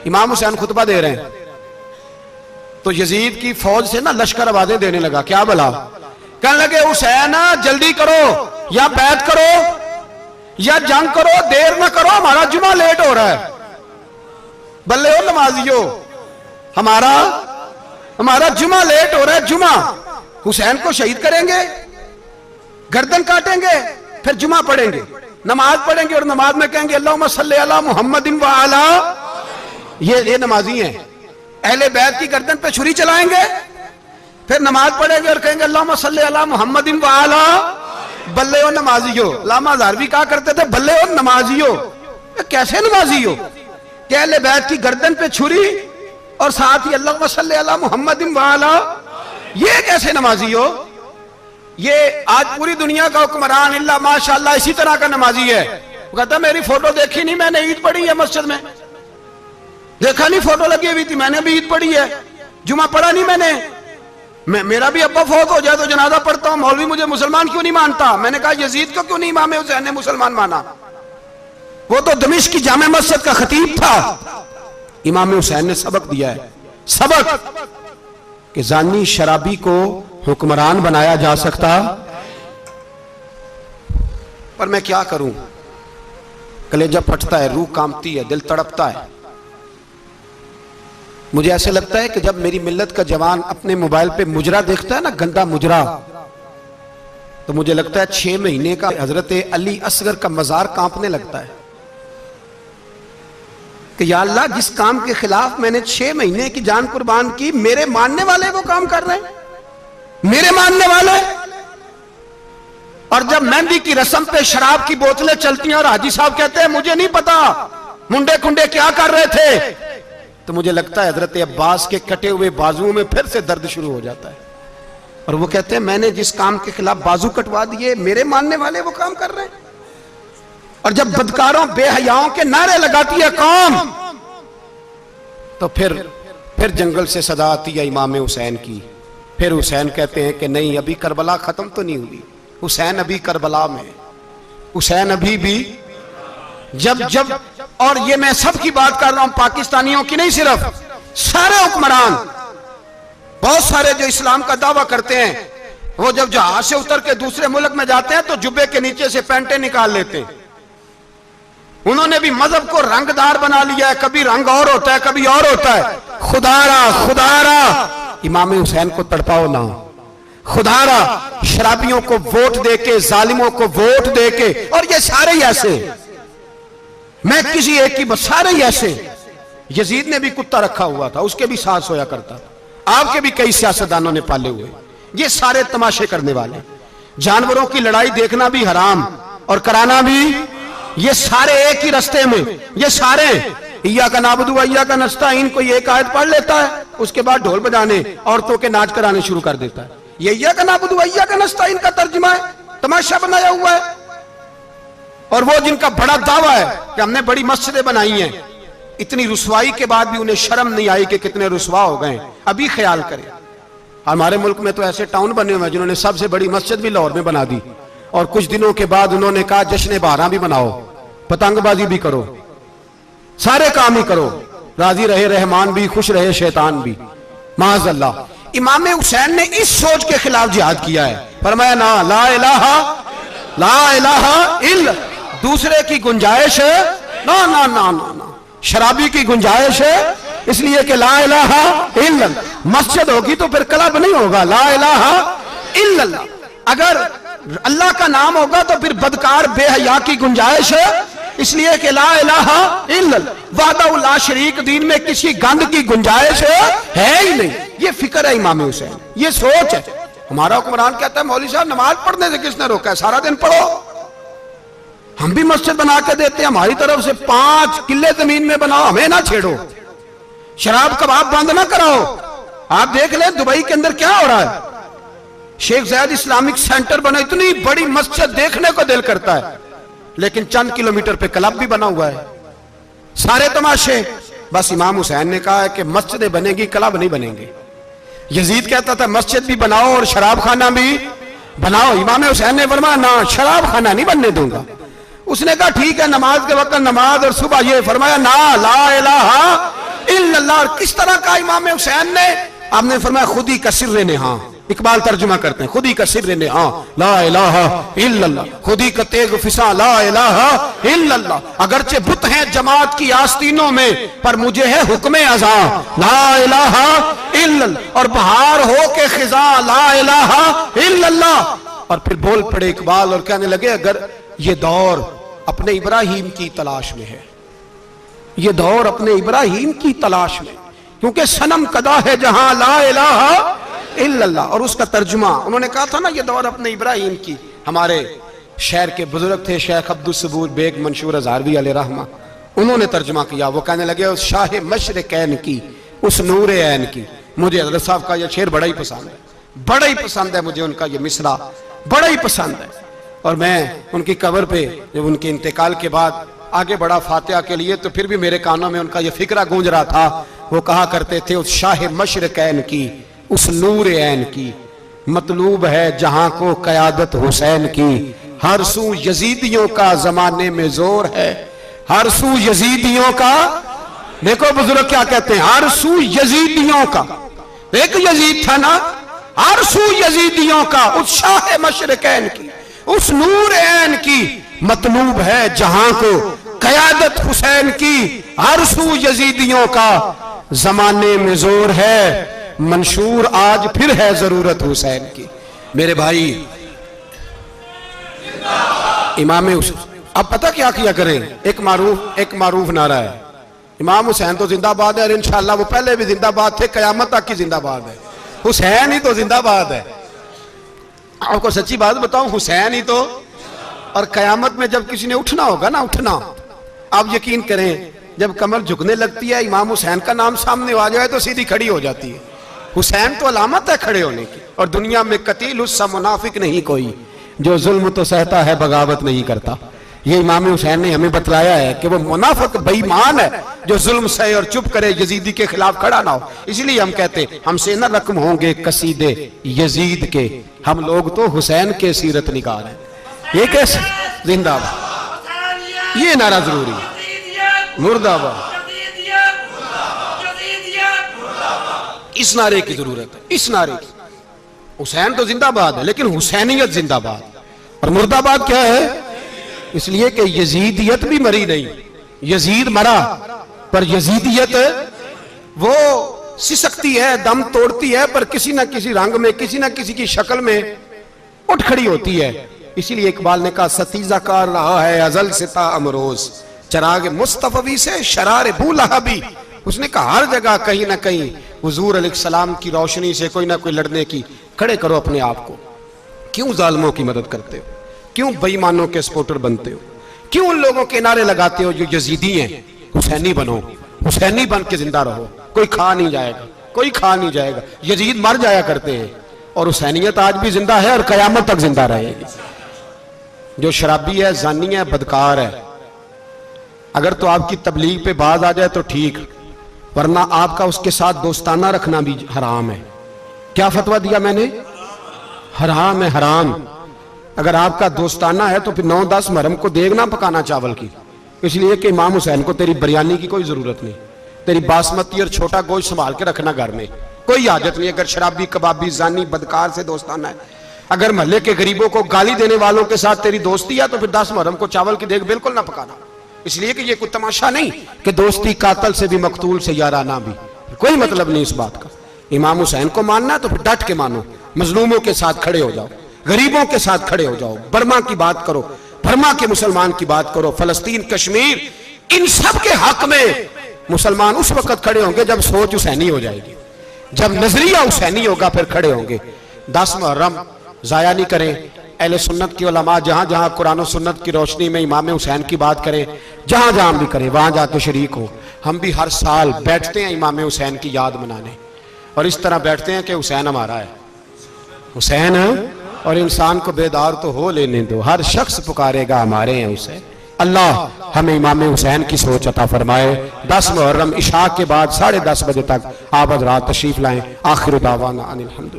इमाम हुसैन खुतबा दे रहे हैं तो यजीद की फौज से ना लश्कर आवाजें देने लगा, क्या भला? कहने लगे हुसैन जल्दी करो, या बैत करो या जंग करो, देर ना करो, हमारा जुमा लेट हो रहा है। बल्ले हो नमाजियो, हमारा जुमा लेट हो रहा है। जुमा हुसैन को शहीद करेंगे, गर्दन काटेंगे, फिर जुमा पढ़ेंगे, नमाज पढ़ेंगे और नमाज में कहेंगे अल्लाहुम्मा सल्ली अला मुहम्मदिन व अला, ये नमाजी हैं। अहले बैत की गर्दन पे छुरी चलाएंगे, फिर नमाज पढ़ेंगे और कहेंगे अल्लाहुम्मा सल्ली अला मुहम्मदिन व अला। बल्ले हो नमाजियो। लामा हज़ारवी कहा करते थे बल्ले हो नमाजियो। कैसे नमाजियो? कि अहले बैत की गर्दन पे छुरी और साथ ही अल्लाहुम्मा सल्ली अला मुहम्मदिन व अला, ये कैसे नमाजी हो? ये आज पूरी दुनिया का हुक्मरान इल्ला माशाअल्लाह इसी तरह का नमाजी है। वो कहता मेरी फोटो देखी नहीं, मैंने ईद पढ़ी है मस्जिद में, देखा नहीं फोटो लगी हुई थी, मैंने भी ईद पढ़ी है, जुमा पढ़ा नहीं मैंने। मेरा भी अब्बा फौत हो जाए तो जनाजा पढ़ता हूं, मौलवी मुझे मुसलमान क्यों नहीं मानता? मैंने कहा यजीद को क्यों नहीं इमाम हुसैन ने मुसलमान माना? वो तो दमिश्क की जामे मस्जिद का खतीब था। इमाम हुसैन ने सबक दिया है, सबक कि जानी शराबी को हुक्मरान बनाया जा सकता, पर मैं क्या करूं, कलेजा फटता है, रूह कांपती है, दिल तड़पता है। मुझे ऐसे लगता है कि जब मेरी मिल्लत का जवान अपने मोबाइल पे मुजरा देखता है ना, गंदा मुजरा, तो मुझे लगता है 6 महीने का हजरत अली असगर का मजार कांपने लगता है कि या अल्लाह जिस काम के खिलाफ मैंने 6 महीने की जान कुर्बान की, मेरे मानने वाले वो काम कर रहे हैं, मेरे मानने वाले। और जब मेहंदी की रस्म पे शराब की बोतलें चलती हैं और हाजी साहब कहते हैं मुझे नहीं पता मुंडे कुंडे क्या कर रहे थे, तो मुझे लगता है हजरत अब्बास के कटे हुए बाजुओं में फिर से दर्द शुरू हो जाता है। और वो कहते हैं मैंने जिस काम के खिलाफ बाजू कटवा दिए, मेरे मानने वाले वो काम कर रहे हैं। और जब बदकारों बेहयाओं के नारे लगाती है कौम, तो फिर जंगल से सदा आती है इमाम हुसैन की। फिर हुसैन कहते हैं कि नहीं, अभी करबला खत्म तो नहीं हुई, हुसैन अभी करबला में, हुसैन अभी भी जब और ये मैं सब की बात कर रहा हूं, पाकिस्तानियों की नहीं, सिर्फ सारे हुक्मरान, बहुत सारे जो इस्लाम का दावा करते हैं, वो जब जहाज से उतर के दूसरे मुल्क में जाते हैं तो जुब्बे के नीचे से पैंटें निकाल लेते हैं। उन्होंने भी मजहब को रंगदार बना लिया है, कभी रंग और होता है कभी और होता है। खुदारा इमाम हुसैन को तड़पाओ ना, खुदारा शराबियों को वोट देके, जालिमों को वोट देके, और ये सारे ही ऐसे, मैं किसी एक की, सारे ही ऐसे। यजीद ने भी कुत्ता रखा हुआ था, उसके भी साथ सोया करता था, आपके भी कई सियासतदानों ने पाले हुए। ये सारे तमाशे करने वाले, जानवरों की लड़ाई देखना भी हराम और कराना भी, ये सारे एक ही रास्ते में, ये सारे इय्या का नाबुदु इय्या का नस्ताईन, कोई एक आयत पढ़ लेता है, उसके बाद ढोल बजाने, औरतों के नाच कराने शुरू कर देता है। ये इय्या का नाबुदु इय्या का नस्ताईन का तर्जुमा है, तमाशा बनाया हुआ है। और वो जिनका बड़ा दावा है कि हमने बड़ी मस्जिदें बनाई हैं, इतनी रुसवाई के बाद भी उन्हें शर्म नहीं आई कि कितने रुसवा हो गए। अभी ख्याल करें, हमारे मुल्क में तो ऐसे टाउन बने हुए हैं जिन्होंने सबसे बड़ी मस्जिद भी लाहौर में बना दी, और कुछ दिनों के बाद उन्होंने कहा जश्न बहारा भी बनाओ, पतंगबाजी भी करो, सारे काम ही करो, राजी रहे रहमान भी, खुश रहे शैतान भी। माज़अल्लाह, इमाम हुसैन ने इस सोच के खिलाफ जिहाद किया है, फरमाया ना ला इलाहा इल्ला, दूसरे की गुंजाइश है ना ना ना ना ना, शराबी की गुंजाइश है, इसलिए कि ला इलाहा इल्ला, मस्जिद होगी तो फिर क्लब नहीं होगा, ला इलाहा इल्लल्लाह। अगर अल्लाह का नाम होगा तो फिर बदकार बेहया की गुंजाइश है, इसलिए कि ला इलाहा इल्लल्लाह, वहदहु ला शरीक, दीन में किसी गंद की गुंजाइश है ही नहीं। ये फिक्र है इमाम हुसैन, ये सोच है। हमारा हुक्मरान कहता है मौलवी साहब नमाज पढ़ने से किसने रोका है, सारा दिन पढ़ो। हम भी मस्जिद बना के देते हैं, हमारी तरफ से 5 किले जमीन में बनाओ, हमें ना छेड़ो, शराब कबाब बंद ना कराओ। आप देख ले दुबई के अंदर क्या हो रहा है, शेख जायद इस्लामिक सेंटर बना, इतनी बड़ी मस्जिद देखने को दिल करता है, लेकिन चंद किलोमीटर पे क्लब भी बना हुआ है, सारे तमाशे। बस इमाम हुसैन ने कहा है कि मस्जिदें बनेगी, क्लब नहीं बनेंगे। यजीद कहता था मस्जिद भी बनाओ और शराब खाना भी बनाओ, इमाम हुसैन ने फरमाया ना, शराब खाना नहीं बनने दूंगा। उसने कहा ठीक है, नमाज के वक्त नमाज और सुबह ये, फरमाया ना ला इलाहा इल्लल्लाह। और किस तरह का इमाम हुसैन ने? आपने फरमाया खुद ही का सिर्र ने, हाँ इकबाल तर्जुमा करते हैं, खुद ही का सिर्र ने, हाँ ला इलाहा इल्लल्लाह, खुद ही का तेग फिसा ला इलाहा इल्लल्लाह। अगरचे बुत हैं जमात की आस्तीनों में, पर मुझे है हुक्म अज़ा ला इलाहा इल्लल्लाह। और बहार हो के खिजा ला इलाहा इल्लल्लाह। और फिर बोल पड़े इकबाल और कहने लगे अगर ये दौर अपने इब्राहिम की तलाश में है, ये दौर अपने इब्राहिम की तलाश में, क्योंकि सनम कदा है जहां ला इलाहा इल्लल्लाह। और उसका तर्जुमा उन्होंने कहा था ना, ये दौर अपने इब्राहिम की। हमारे शहर के बुजुर्ग थे शेख अब्दुल सबूर बेग मंशूर हज़ारवी अलैहि रहमा, उन्होंने तर्जुमा किया। वो कहने लगे उस शाह मशरिकैन की, उस नूर ऐन की। मुझे हज़रत साहब का ये शेर बड़ा ही पसंद है, बड़ा ही पसंद है मुझे उनका ये मिसरा, बड़ा ही पसंद है। और मैं उनकी कब्र पे जब उनके इंतकाल के बाद आगे बढ़ा फातिहा के लिए, तो फिर भी मेरे कानों में उनका ये फिक्रा गूंज रहा था। वो कहा करते थे उस शाह मशरिकैन की, उस नूर ऐन की, मतलूब है जहां को क़यादत हुसैन की। हर सू यजीदियों का जमाने में जोर है, हर सू यजीदियों का। देखो बुजुर्ग क्या कहते हैं, हर सू यजीदियों का। एक यजीद था ना, हर सू यजीदियों का, उस शाह मशरिकैन की, उस नूर ऐन की, मतलूब है जहां को क़यादत हुसैन की। हर सू यजीदियों का जमाने में जोर है, मंशूर आज फिर है जरूरत हुसैन की। मेरे भाई इमाम हुसैन, अब पता क्या किया करें, एक मारूफ नारा है, इमाम हुसैन तो जिंदाबाद है और इंशाअल्लाह वो पहले भी जिंदाबाद थे, कयामत तक की जिंदाबाद है। हुसैन ही तो जिंदाबाद है। आपको सच्ची बात बताऊं, हुसैन ही तो। और कयामत में जब किसी ने उठना होगा ना, उठना, आप यकीन करें जब कमर झुकने लगती है, इमाम हुसैन का नाम सामने आ जाए तो सीधी खड़ी हो जाती है। हुसैन तो अलामत है खड़े होने की। और दुनिया में कतील उससा मुनाफिक नहीं कोई, जो जुल्म तो सहता है बगावत नहीं करता। ये इमाम हुसैन ने हमें बतलाया है कि वो मुनाफिक बेईमान है जो जुल्म सहे और चुप करे, यजीदी के खिलाफ खड़ा ना हो। इसलिए हम कहते हमसे न रकम होंगे कसीदे यजीद के, हम लोग तो हुसैन के सीरत निगार हैं। ये कैसे जिंदाबाद, ये नारा जरूरी है, मुर्दाबाद, इस नारे की जरूरत है, इस नारे की। हुसैन तो जिंदाबाद है, लेकिन हुसैनियत जिंदाबाद। और मुर्दाबाद क्या है? इसलिए कि यजीदियत भी मरी नहीं, यजीद मरा, पर यजीदियत वो सिसकती है, दम तोड़ती है, पर किसी ना किसी रंग में, किसी ना किसी की शक्ल में उठ खड़ी होती है। इसीलिए इकबाल ने कहा सतीजा कार रहा है अजल सिता अमरोज, चराग मुस्तफवी से शरार बूलहबी। उसने कहा हर जगह कहीं ना कहीं हुजूर अलैहिस्सलाम की रोशनी से कोई ना कोई लड़ने की। खड़े करो अपने आप को। क्यों जालिमों की मदद करते हो? क्यों बेईमानों के सपोर्टर बनते हो? क्यों उन लोगों के नारे लगाते हो जो यजीदी हैं? हुसैनी बनो, हुसैनी बन के जिंदा रहो। कोई खा नहीं जाएगा, कोई खा नहीं जाएगा। यजीद मर जाया करते हैं और हुसैनियत आज भी जिंदा है और कयामत तक जिंदा रहेगी। जो शराबी है, जानी है, बदकार है, अगर तो आपकी तबलीग पे बाज आ जाए तो ठीक, वरना आपका उसके साथ दोस्ताना रखना भी हराम है। क्या फतवा दिया मैंने? हराम है, हराम। अगर आपका दोस्ताना है तो फिर 9-10 मुहर्रम को देग ना पकाना चावल की, इसलिए कि इमाम हुसैन को तेरी बिरयानी की कोई जरूरत नहीं। तेरी बासमती और छोटा गोश्त संभाल के रखना घर में, कोई हाजत नहीं। अगर शराबी, कबाबी, जानी, बदकार से दोस्ताना है, अगर महल्ले के गरीबों को गाली देने वालों के साथ तेरी दोस्ती है तो फिर 10 मुहर्रम को चावल की देग बिल्कुल ना पकाना। इसलिए कि ये कोई तमाशा नहीं कि दोस्ती कातल से भी, मकतूल से याराना भी, कोई मतलब नहीं इस बात का। इमाम हुसैन को मानना है तो फिर डट के मानो, मजलूमों के साथ खड़े हो जाओ, गरीबों के साथ खड़े हो जाओ, बर्मा की बात करो, बर्मा के मुसलमान की बात करो, फलस्तीन, कश्मीर, इन सब के हक में मुसलमान उस वक्त खड़े होंगे जब सोच हुसैनी हो जाएगी, जब नजरिया हुसैनी होगा, फिर खड़े होंगे। 10 मुहर्रम जाया नहीं करें। अहले सुन्नत की उलमा जहां जहां कुरान और सुन्नत की रोशनी में इमाम हुसैन की बात करें, जहां जहां भी करें, वहां जाके शरीक हो। हम भी हर साल बैठते हैं इमाम हुसैन की याद मनाने, और इस तरह बैठते हैं कि हुसैन हमारा है, हुसैन है, और इंसान को बेदार तो हो लेने दो, हर शख्स पुकारेगा हमारे हैं हुसैन। अल्लाह हमें इमाम हुसैन की सोच अता फरमाए। 10 मुहर्रम इशा के बाद 10:30 बजे तक आप हज़रात तशरीफ लाएं। आखिर दावाना अनिल हम्दुलिल्लाह।